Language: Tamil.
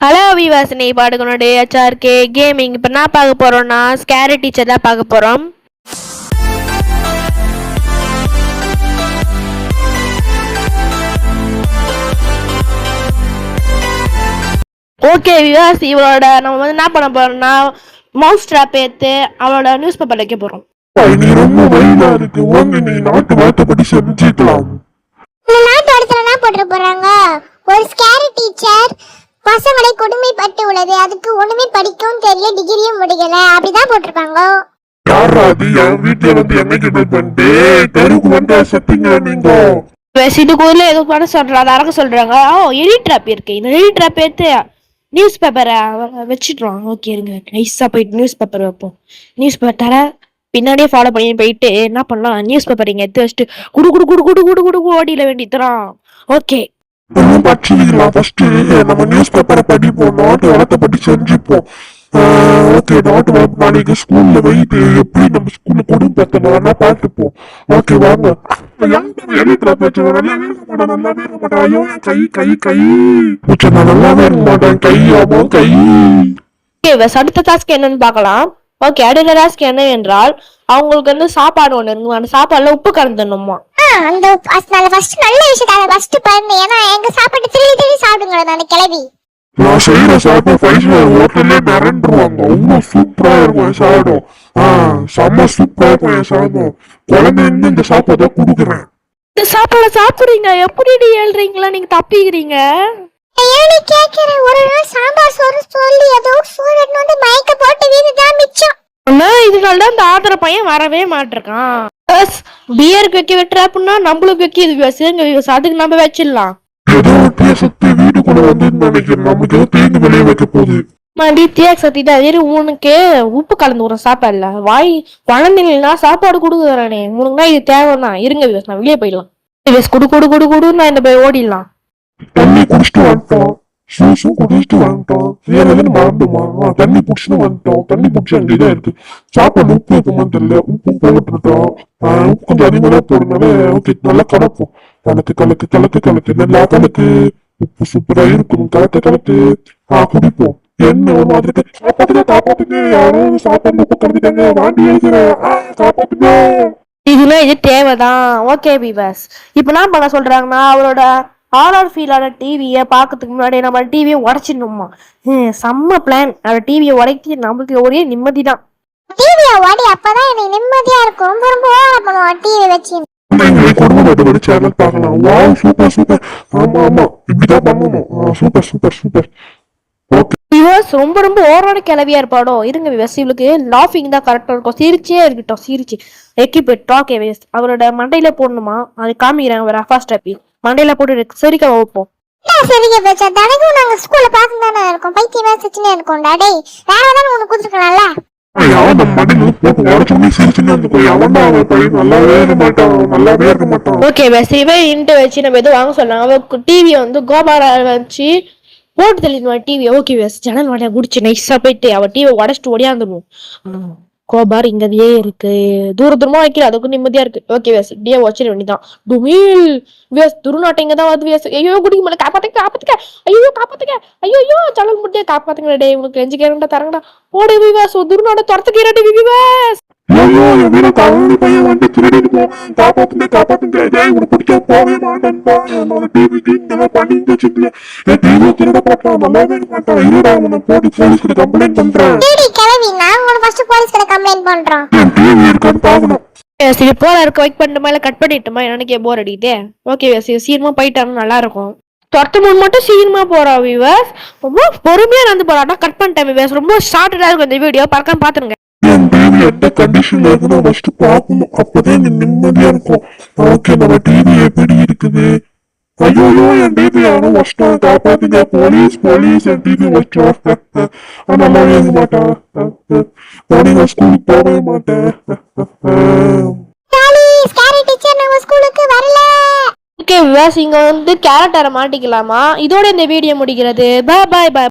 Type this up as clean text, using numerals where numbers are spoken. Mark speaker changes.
Speaker 1: ஹலோ விவாசினி பாடுகளுடைய HRK கேமிங். இப்போ என்ன பார்க்க போகிறோம்னா ஸ்கேரி டீச்சர் தான் பார்க்க போகிறோம். ஓகே விவாஸ், இவளோட நம்ம வந்து என்ன பண்ண போகிறோம்னா மவுஸ் ட்ராப் ஏற்று அவளோட நியூஸ் பேப்பர் வைக்க போகிறோம்.
Speaker 2: நீ ரொம்ப வயலா இருக்கு. வாங்க நீ நாட்டு வார்த்தைப்படி செஞ்சுக்கலாம்.
Speaker 3: நாட்டு வார்த்தையில என்ன போட்டு போறாங்க? ஒரு ஸ்கேரி டீச்சர் பசங்களை கொடுமைப்பட்டு உள்ளது, அதுக்கு ஒண்ணுமே படிக்கவும் தெரியல, டிகிரியும் முடிக்கல, அப்படிதான் போட்டிருப்பாங்க.
Speaker 2: யாரா அது? என் வீட்டுல வந்து என்ன கிட்ட பண்ணிட்டு தெருக்கு வந்து செத்தீங்க நீங்க.
Speaker 1: இதுக்குள்ள ஏதோ பண்ண சொல்றாங்க, அதை அறக்க சொல்றாங்க. எடிட் ட்ராப் இருக்கு, இந்த எடிட் ட்ராப் ஏற்று நியூஸ் பேப்பரை வச்சுட்றோம். ஓகே இருங்க, நைஸாக போயிட்டு நியூஸ் பேப்பர் வைப்போம். நியூஸ் பேப்பர் தர பின்னாடியே ஃபாலோ பண்ணி போயிட்டு என்ன பண்ணலாம், நியூஸ் பேப்பர் இங்கே எடுத்து வச்சுட்டு குடு குடு குடு குடு குடு குடு ஓடில வேண்டித்தரான். ஓகே
Speaker 2: படிச்சுக்கலாம். ஃபர்ஸ்ட் நம்ம நியூஸ் பேப்பரை படிப்போம், நாட்டு வளத்தை பற்றி செஞ்சுப்போம். ஓகே, நாட்டு வளர்ப்பு நாளைக்கு ஸ்கூல்ல வைத்து எப்படி நம்ம ஸ்கூல்ல கொடுமை பார்த்தோம்னா பார்த்துப்போம். ஓகே வாங்க.
Speaker 1: அடுத்த டாஸ்க் என்னன்னு பார்க்கலாம். ஓகே, அடுத்த டாஸ்க் என்ன என்றால் அவங்களுக்கு வந்து சாப்பாடு ஒண்ணு இருக்கும், அந்த சாப்பாடுல உப்பு கலந்துடணுமா.
Speaker 3: அந்த ஃபர்ஸ்ட் நல்ல விஷயத்தை ஃபர்ஸ்ட் பாருங்க, ஏன்னா எங்க சாப்பாடு திருடி திருடி சாப்பிடுங்க அந்த கிளவி.
Speaker 2: நான் செய்யற சாப்பாடு 5 ஸ்டார் ஹோட்டல்ல மிரண்டுருவாங்க. ரொம்ப சூப்பரா இருக்கும் சாதம். செம்ம சூப்பரா இருக்கும் என் சாதம். குழந்தைங்க இந்த சாப்பாடை கொடுக்குறேன்.
Speaker 1: இந்த சாப்பாடை சாப்பிடுறீங்க, எப்படி ஏழ்றீங்களா நீங்க தப்பிக்கிறீங்க?
Speaker 3: ஏன்னு கேட்கிறேன். ஒரு நாள் சாம்பார் சோறு சொல்லி ஏதோ சோறு வந்து மயக்க போட்டு வீடுதான் மிச்சம்.
Speaker 1: இதனாலதான் இந்த ஆதர பையன் வரவே மாட்டிருக்கான். பியருக்கு வைக்க வெட்டுற அப்படின்னா நம்மளுக்கு வைக்க இது அதுக்கு நம்ம வச்சிடலாம்.
Speaker 2: ஏதோ சக்தி வீட்டுக்குள்ள வந்து நினைக்கிறேன். நமக்கு ஏதோ தேங்கு வெளியே வைக்க போகுது.
Speaker 1: சக்திட்டா உனக்கு உப்பு கலந்து விடுற சாப்பாடுல வாய் குழந்தைங்களா சாப்பாடு கொடுக்குறானே உனக்குனா இது தேவைதான். இருங்க விவஸ், நான் வெளியே போயிடலாம். குடு குடு குடு குடு நான் இந்த போய் ஓடிடலாம்.
Speaker 2: தண்ணி குடிச்சிட்டு வந்துட்டோம், ஜூஸும் குடிச்சிட்டு வந்துட்டோம். வேற எதுவும் மறந்துமா? தண்ணி குடிச்சுட்டு வந்துட்டோம். தண்ணி குடிச்சு அங்கேதான் இருக்கு. சாப்பாடு உப்பு வைக்குமான்னு தெரியல, உப்பும் போட்டுட்டோம். உப்பு கொஞ்சம் அதிகமாக போடுறதுனால ஓகே நல்லா கலப்போம். கலக்கு கலக்கு கலக்கு கலக்கு நல்லா கலக்கு. உப்பு சூப்பரா இருக்கும். கலக்கு கலக்கு. குடிப்போம். என்ன ஒரு மாதிரி காப்பாத்துங்க காப்பாத்துங்க, யாரோ சாப்பாடு உப்பு கலந்துட்டாங்க, வாண்டி எழுதுறேன், காப்பாத்துங்க.
Speaker 1: இதுனா இது தேவைதான். ஓகே பிபாஸ், இப்ப என்ன பண்ண சொல்றாங்கன்னா அவரோட ஆர்ஆர் ஃபீலான டிவியை பார்க்கறதுக்கு முன்னாடி நம்ம டிவியை உடைச்சிடணுமா. செம்ம பிளான். அந்த டிவியை உடைக்கி நம்மளுக்கு ஒரே நிம்மதி தான்.
Speaker 3: டிவியை உடை, அப்பதான் எனக்கு நிம்மதியா இருக்கும். ரொம்ப ரொம்ப ஓர பண்ணுவோம் டிவி வச்சு.
Speaker 2: குடும்பத்தோட சேனல் பார்க்கலாம். Wow super super. ஆமா ஆமா, இப்படிதான் பண்ணணும். Super super super.
Speaker 1: ரொம்ப ரொம்ப ஓரான கிளவியா இருப்பாடோ. இருங்க விவஸ், இவளுக்கு லாஃபிங் தான் கரெக்டா இருக்கும். சிரிச்சே இருக்கட்டும், சிரிச்சு எக்கிபிட் ஓகே வேஸ்ட். அவரோட மண்டையில போடணுமா, அது காமிக்கிறாங்க. ஒரு ஃபர்ஸ்ட் ஹாப்பி மண்டையில போட்டு சரிக்க வைப்போம்.
Speaker 3: சரிங்க பேச்சா, தினைக்கும் நாங்க ஸ்கூல்ல பார்த்து தானே இருக்கோம். பைத்தியமா சிரிச்சுனே இருக்கோம். டேய் வேற ஏதாவது ஒண்ணு கொடுத்துருக்கலாம்ல.
Speaker 1: ஓகே வேஸ்ட், இவன் இன்ட்டு வச்சு நம்ம எதுவும் வாங்க சொல்லலாம். அவ டிவியை வந்து கோபால வச்சு போட்டு தெளிவான் டிவி. ஓகே வேஸ்ட், ஜன்னல் வடையா குடிச்சு நைஸா போயிட்டு அவ டிவியை உடச்சிட்டு ஓடியாந்துடும். கோபார் இங்கதையே இருக்கு, தூர தூரமா வைக்கல, அதுக்கு நிம்மதியா இருக்கு. ஓகே வேஸ், இப்படியே வச்சிட வேண்டிதான். டுமில் வேஸ், துருநாட்டை இங்கதான் வந்து வேஸ். ஐயோ குடிக்க மேல காப்பாத்துக்க காப்பாத்துக்க, ஐயோ காப்பாத்துக்க, ஐயோ ஜன்னல் முடிய காப்பாத்துங்க. டே உனக்கு 5 கேரண்டா தரங்கடா. ஓடி விவாஸ், துருநாட்டை துரத்துக்கு இரண்டு விவாஸ்.
Speaker 2: பையன் வந்து திருடிட்டு போவேன், காப்பாத்துங்க காப்பாத்துங்க. உனக்கு பிடிச்சா போவே மாட்டேன்பா. என்னோட டிவிக்கு இந்த பண்ணிட்டு வச்சுட்டு என் டிவி திருட போட்டா நல்லாவே மாட்டான். இருடா உன்னை போட்டு போலீஸ்க்கு கம்ப்ளைண்ட் பண்றேன். என் டிவி இருக்கான்னு பாக்கணும்.
Speaker 1: சரி போல இருக்க வெயிட் பண்ணிட்டு மேல கட் பண்ணிட்டுமா, எனக்கு போர் அடிக்குதே. ஓகே சீக்கிரமா போயிட்டாலும் நல்லா இருக்கும். தொட்ட முன் மட்டும் சீக்கிரமா போறா விவாஸ், ரொம்ப பொறுமையா நடந்து போறாட்டா. கட் பண்ணிட்டேன் விவாஸ், ரொம்ப ஷார்ட்டா இருக்கும் இந்த வீடியோ, பார்க்காம பாத்துருங்க.
Speaker 2: என் டிவி எந்த கண்டிஷன்ல இருக்குன்னு ஃபர்ஸ்ட் பார்க்கணும், அப்பதான் நிம்மதியா இருக்கும். ஓகே நம்ம டிவி எப்படி இருக்குது? ஐயோ என் டிவி யாரும் வச்சிட்டான், காப்பாத்துங்க போலீஸ் போலீஸ். என் டிவி வச்சோம். நல்லா எழுத மாட்டான். நான் ஸ்கூலுக்கு போகவே மாட்டேன்.
Speaker 1: ஓகே விவாஸ், இங்க வந்து கேரக்டரை மாட்டிக்கலாமா? இதோட இந்த வீடியோ முடிகிறது. பாய் பாய் பாய்.